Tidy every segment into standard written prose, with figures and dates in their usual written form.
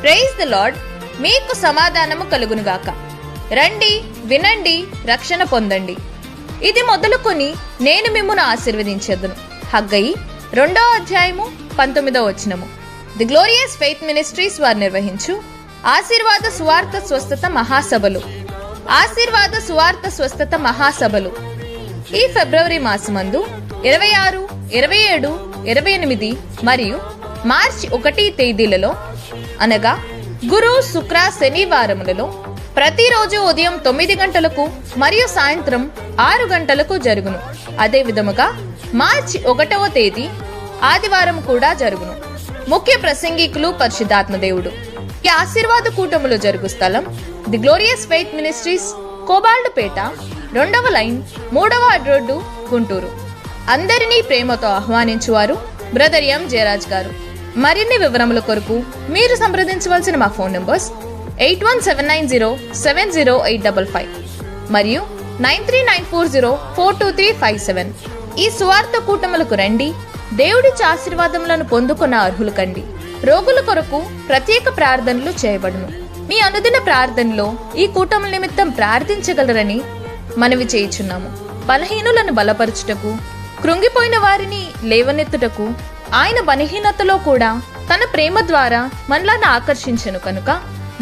Praise the lord. మీకు సమాధానము కలుగునుగాక. రండి, వినండి, రక్షణ పొందండి. ఇది మొదలుకొని నేను మిమ్మును ఆశీర్వదించెదను. హగ్గయి 2:19. ది గ్లోరియస్ ఫెయిత్ మినిస్ట్రీస్ వారు నిర్వహించు ఆశీర్వాద సువార్త స్వస్థత మహాసభలు. ఆశీర్వాద సువార్త స్వస్థత మహాసభలు ఈ ఫిబ్రవరి మాసమందు 26, 27, 28 మరియు మార్చి 1 తేదీలలో అనగా గురు, శుక్ర, శనివారములలో ప్రతిరోజు ఉదయం 9 గంటలకు మరియు సాయంత్రం 6 గంటలకు జరుగును. అదే విధముగా మార్చి 1వ తేదీ ఆదివారం కూడా జరుగును. ముఖ్య ప్రసంగికులు పరిశుద్ధాత్మ దేవుడు. ఈ ఆశీర్వాద కూటములు జరుగు స్థలం ది గ్లోరియస్ ఫెయిత్ మినిస్ట్రీస్, కోబాల్డ్పేట, 2వ లైన్, 3వ రోడ్డు, గుంటూరు. అందరినీ ప్రేమతో ఆహ్వానించువారు బ్రదర్ ఎం జయరాజ్ గారు. మరిన్ని వివరముల కొరకు మీరు సంప్రదించవలసిన మా ఫోన్ నంబర్స్ 8179070855 మరియు 9394042357. ఈ సువార్త కూటములకు రండి, దేవుడిచ్చే ఆశీర్వాదములను పొందుకున్న అర్హులు కండి. రోగుల కొరకు ప్రత్యేక ప్రార్థనలు చేయబడును. మీ అనుదిన ప్రార్థనలో ఈ కూటముల నిమిత్తం ప్రార్థించగలరని మనవి చేయుచున్నాము. బలహీనులను బలపరచుటకు, కృంగిపోయిన వారిని లేవనెత్తుటకు, ఆయన బలహీనతలో కూడా తన ప్రేమ ద్వారా మనలను ఆకర్షించెను కనుక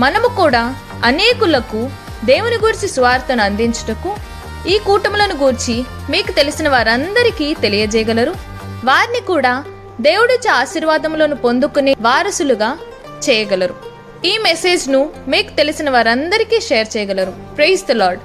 మనము కూడా అనేకులకు దేవుని గూర్చి సువార్తను అందించుటకు ఈ కూటములను గూర్చి మీకు తెలిసిన వారందరికీ తెలియజేయగలరు. వారిని కూడా దేవుడిచ్చే ఆశీర్వాదములను పొందుకునే వారసులుగా చేయగలరు. ఈ మెసేజ్ ను మీకు తెలిసిన వారందరికీ షేర్ చేయగలరు. Praise the lord.